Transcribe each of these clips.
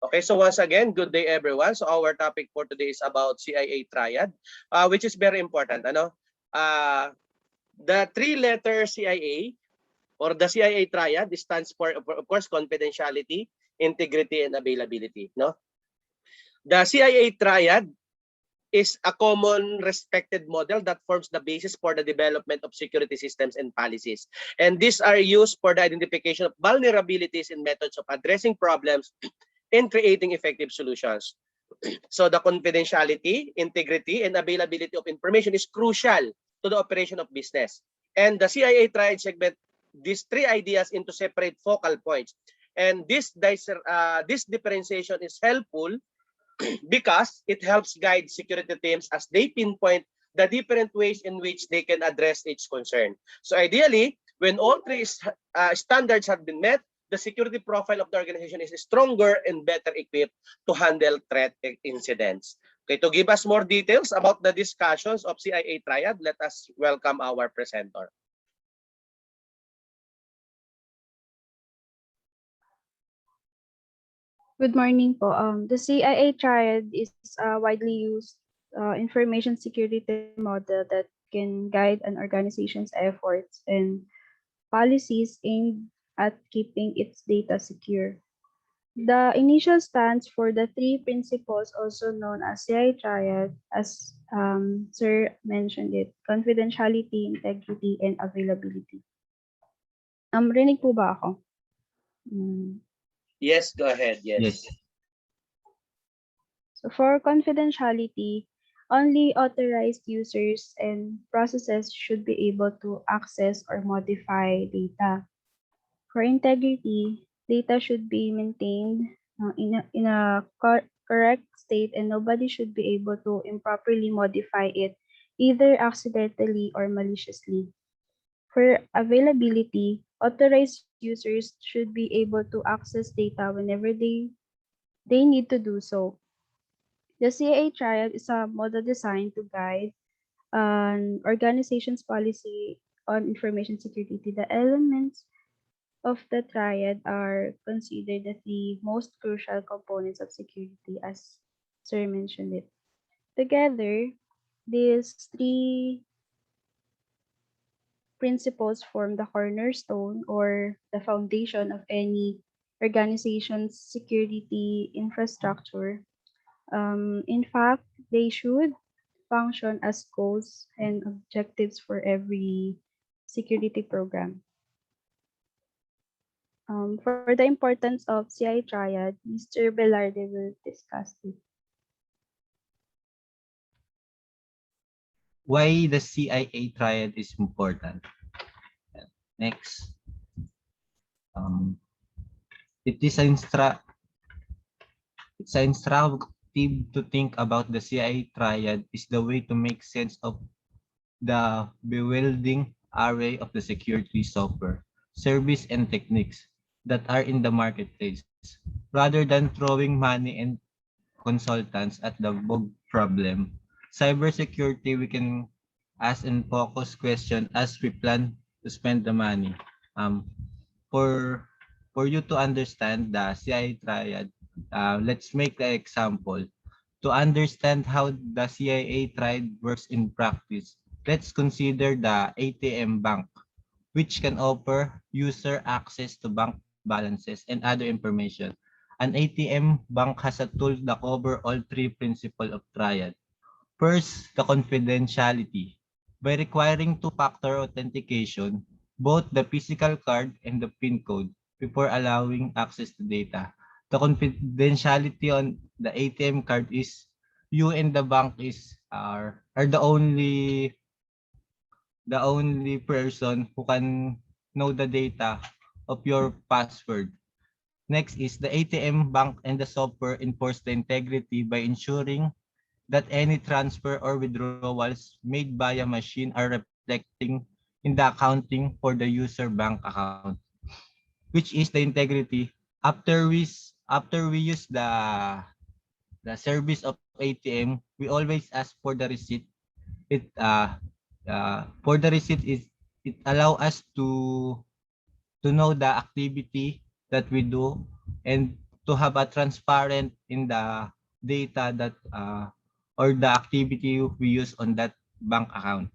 Okay, so once again, good day everyone. So our topic for today is about CIA Triad, which is very important. Ano? The three-letter CIA or the CIA Triad stands for, of course, confidentiality, integrity, and availability. No, the CIA Triad is a common respected model that forms the basis for the development of security systems and policies. And these are used for the identification of vulnerabilities and methods of addressing problems and creating effective solutions. So the confidentiality, integrity, and availability of information is crucial to the operation of business. And the CIA tried segment these three ideas into separate focal points. And this differentiation is helpful because it helps guide security teams as they pinpoint the different ways in which they can address each concern. So ideally, when all three standards have been met, the security profile of the organization is stronger and better equipped to handle threat incidents. Okay, to give us more details about the discussions of CIA Triad, let us welcome our presenter. Good morning po. The CIA Triad is a widely used information security model that can guide an organization's efforts and policies aimed at keeping its data secure. The initial stands for the three principles also known as CIA Triad, as Sir mentioned it, confidentiality, integrity, and availability. Rinig po ba ako? Yes, go ahead. Yes. So for confidentiality, only authorized users and processes should be able to access or modify data. For integrity, data should be maintained in a correct state and nobody should be able to improperly modify it either accidentally or maliciously. For availability, authorized users should be able to access data whenever they need to do so. The CA Triad is a model designed to guide an organization's policy on information security. The elements of the triad are considered the three most crucial components of security, as Sir mentioned it. Together, these three principles form the cornerstone or the foundation of any organization's security infrastructure. In fact, they should function as goals and objectives for every security program. For the importance of CI Triad, Mr. Velarde will discuss it. Why the CIA triad is important. Next. It is it's instructive to think about the CIA triad is the way to make sense of the bewildering array of the security software, service, and techniques that are in the marketplace, rather than throwing money and consultants at the bug problem. Cybersecurity, we can ask and focus question as we plan to spend the money. Um, for for you to understand the CI triad, let's make an example. To understand how the CIA triad works in practice, let's consider the ATM bank, which can offer user access to bank balances and other information. An ATM bank has a tool that cover all three principles of triad. First, the confidentiality. By requiring two-factor authentication, both the physical card and the PIN code before allowing access to data. The confidentiality on the ATM card is you and the bank are the only person who can know the data of your password. Next is the ATM bank and the software enforce the integrity by ensuring that any transfer or withdrawals made via machine are reflecting in the accounting for the user bank account, which is the integrity. After we use the service of ATM, we always ask for the receipt. It for the receipt is it allow us to know the activity that we do, and to have a transparent in the data that or the activity we use on that bank account.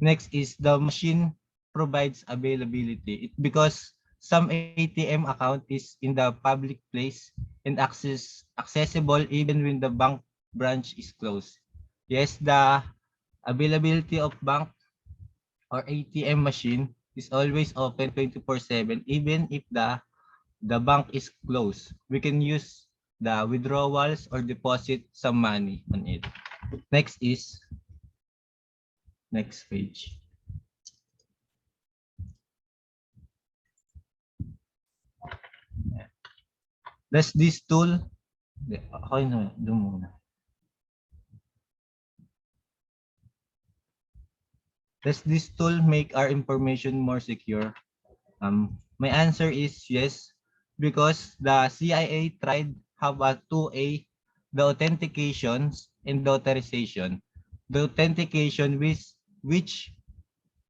Next is the machine provides availability. It because some ATM account is in the public place and accessible even when the bank branch is closed. Yes, the availability of bank or ATM machine is always open 24/7 even if the bank is closed. We can use the withdrawals or deposit some money on it. Next is next page. Does this tool okay na, doon muna. Does this tool make our information more secure? My answer is yes, because the CIA tried have a 2A, the authentications and the authorization. The authentication which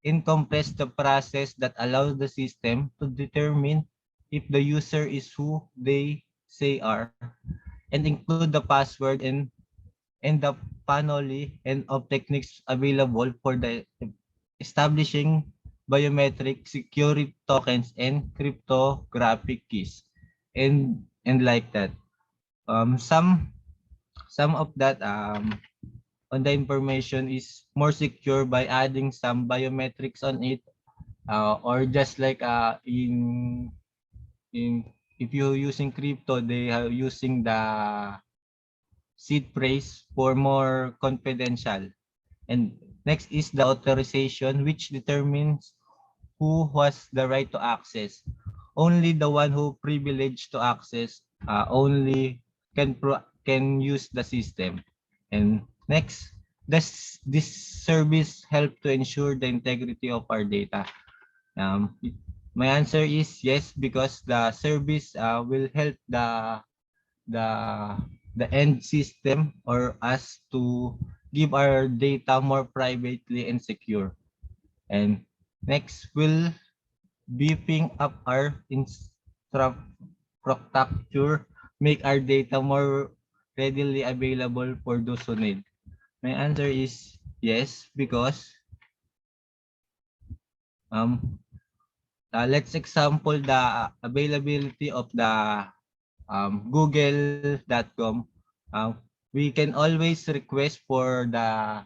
encompass the process that allows the system to determine if the user is who they say are and include the password and the panoply and of techniques available for the establishing biometric security tokens and cryptographic keys and like that. Some of that on the information is more secure by adding some biometrics on it, or just like in if you're using crypto, they are using the seed phrase for more confidential. And next is the authorization, which determines who has the right to access. Only the one who privileged to access only can use the system. And next, does this service help to ensure the integrity of our data? Um, my answer is yes, because the service will help the the end system or us to give our data more privately and secure. And next, will beefing up our infrastructure make our data more readily available for those who need? My answer is yes, because um let's example the availability of the google.com. We can always request for the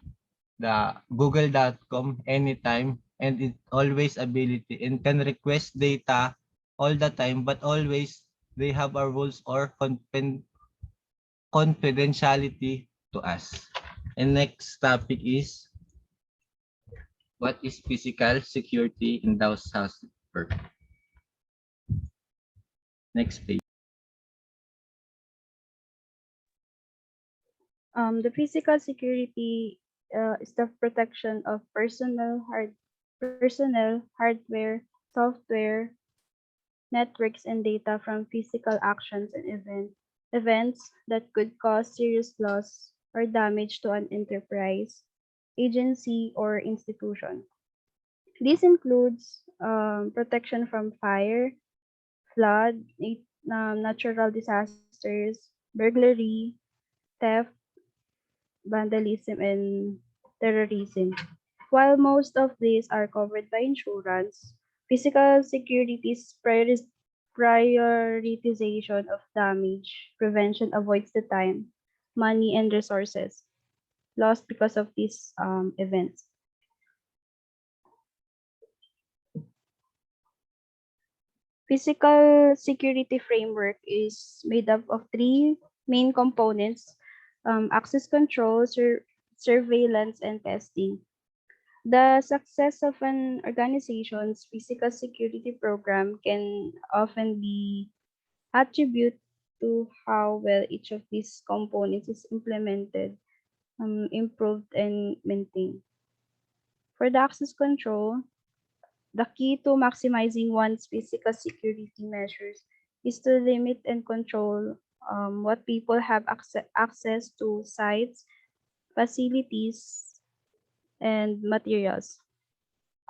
google.com anytime, and it always ability and can request data all the time, but always they have our rules or confidentiality to us. And next topic is what is physical security in those house work. Next page. The physical security is the protection of personnel, hardware, software, networks, and data from physical actions and events that could cause serious loss or damage to an enterprise, agency, or institution. This includes protection from fire, flood, natural disasters, burglary, theft, vandalism, and terrorism. While most of these are covered by insurance, physical security's prioritization of damage prevention avoids the time, money, and resources lost because of these events. Physical security framework is made up of three main components: access control, surveillance, and testing. The success of an organization's physical security program can often be attributed to how well each of these components is implemented, improved, and maintained. For the access control, the key to maximizing one's physical security measures is to limit and control what people have access to sites, facilities, and materials.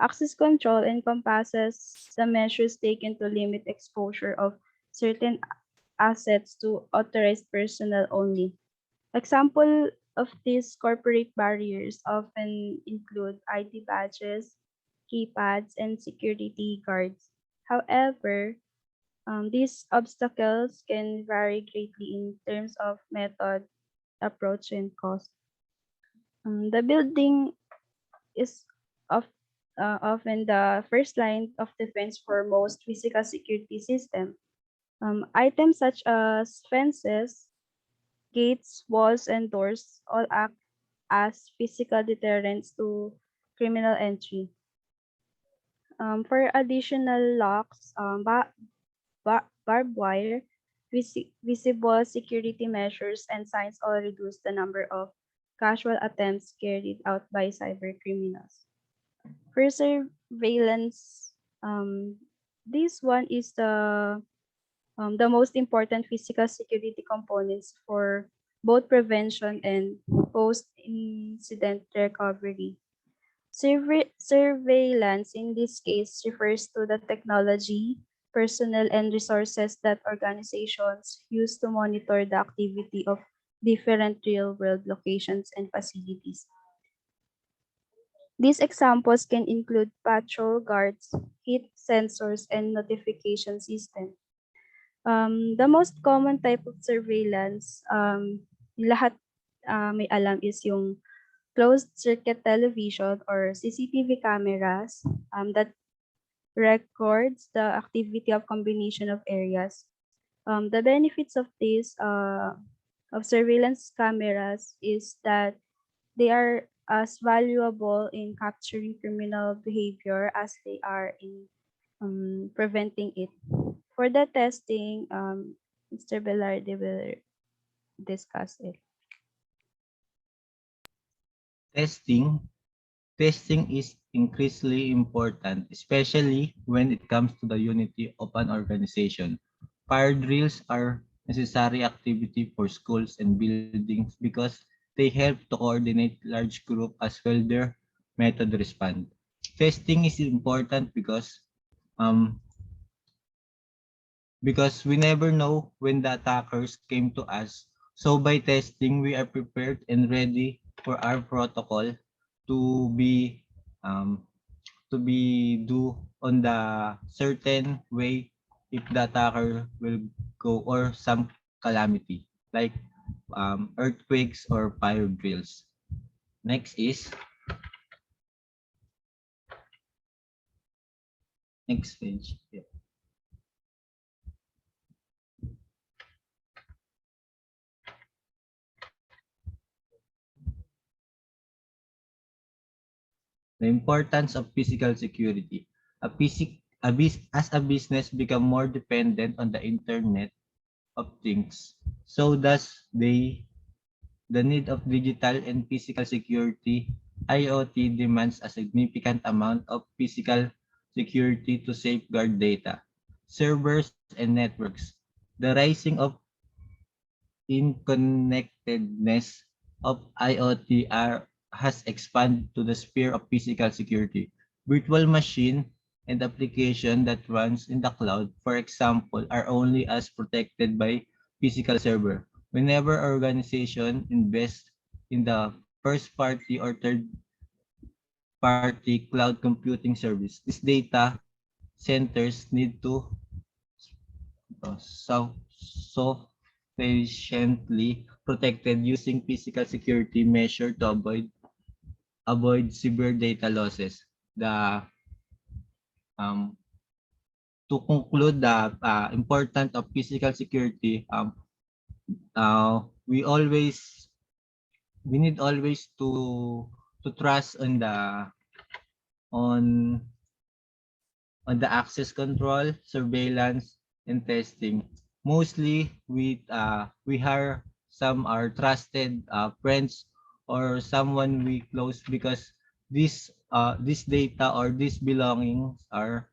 Access control encompasses the measures taken to limit exposure of certain assets to authorized personnel only. Example of these corporate barriers often include ID badges, keypads, and security guards. However, these obstacles can vary greatly in terms of method, approach, and cost. The building is of, often the first line of defense for most physical security systems. Items such as fences, gates, walls, and doors all act as physical deterrents to criminal entry. For additional locks, barbed wire, visible security measures, and signs all reduce the number of casual attempts carried out by cyber criminals. For surveillance, this one is the most important physical security components for both prevention and post-incident recovery. Surveillance in this case refers to the technology, personnel, and resources that organizations use to monitor the activity of different real-world locations and facilities. These examples can include patrol guards, heat sensors, and notification systems. The most common type of surveillance, lahat may alam is yung closed circuit television or CCTV cameras that records the activity of combination of areas. The benefits of this of surveillance cameras is that they are as valuable in capturing criminal behavior as they are in preventing it. For the testing, Mr. Velarde will discuss it. Testing Testing is increasingly important, especially when it comes to the unity of an organization. Fire drills are necessary activity for schools and buildings because they help to coordinate large groups as well their method respond. Testing is important um because we never know when the attackers came to us. So by testing, we are prepared and ready for our protocol to be um, to be do on the certain way if the attacker will go or some calamity like earthquakes or fire drills. Next is next page. Yeah. The importance of physical security. As a business become more dependent on the Internet of Things, so does the need of digital and physical security. IoT demands a significant amount of physical security to safeguard data, servers, and networks. The rising of interconnectedness of IoT has expanded to the sphere of physical security. Virtual machine and application that runs in the cloud, for example, are only as protected by physical server. Whenever organization invest in the first party or third party cloud computing service, these data centers need to sufficiently protected using physical security measure to avoid severe data losses. The um, to conclude the importance of physical security, we always we need always to trust on on the access control, surveillance, and testing. Mostly, we hire some our trusted friends or someone we close because this data or these belongings are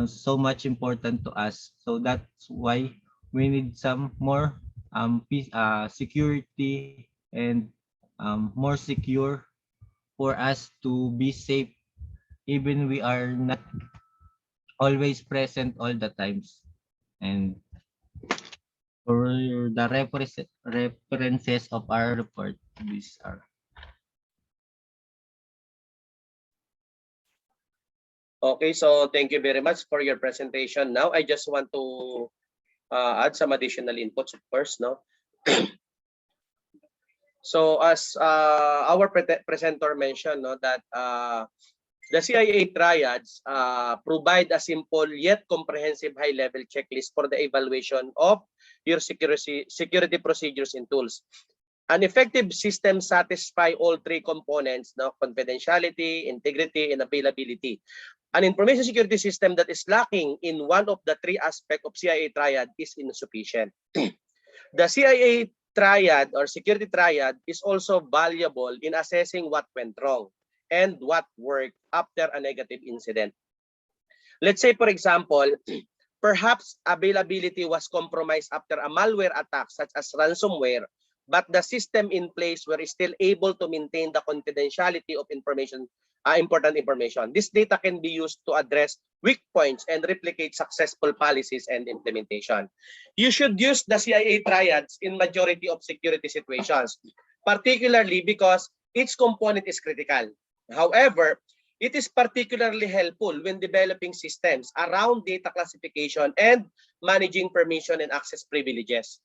so much important to us. So that's why we need some more security and more secure for us to be safe even we are not always present all the times. And For the references of our report, these are. Okay, so thank you very much for your presentation. Now, I just want to add some additional inputs, of course, no? So as our presenter mentioned, no, that the CIA triads provide a simple yet comprehensive high-level checklist for the evaluation of your security procedures and tools. An effective system satisfies all three components, no, confidentiality, integrity, and availability. An information security system that is lacking in one of the three aspects of CIA triad is insufficient. The CIA triad or security triad is also valuable in assessing what went wrong and what worked after a negative incident. Let's say, for example, perhaps availability was compromised after a malware attack such as ransomware, but the system in place were still able to maintain the confidentiality of information, important information. This data can be used to address weak points and replicate successful policies and implementation. You should use the CIA triads in majority of security situations, particularly because each component is critical. However, it is particularly helpful when developing systems around data classification and managing permission and access privileges.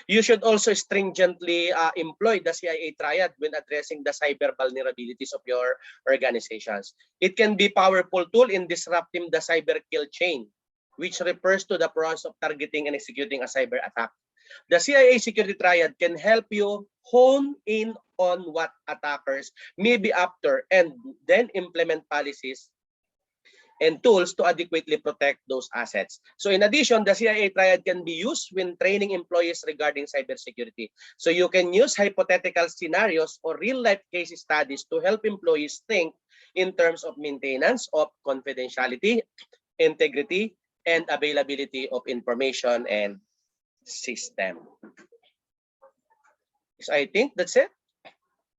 You should also stringently employ the CIA triad when addressing the cyber vulnerabilities of your organizations. It can be a powerful tool in disrupting the cyber kill chain, which refers to the process of targeting and executing a cyber attack. The CIA security triad can help you hone in on what attackers may be after and then implement policies and tools to adequately protect those assets. So in addition, the CIA triad can be used when training employees regarding cybersecurity. So you can use hypothetical scenarios or real-life case studies to help employees think in terms of maintenance of confidentiality, integrity, and availability of information and system. So I think that's it.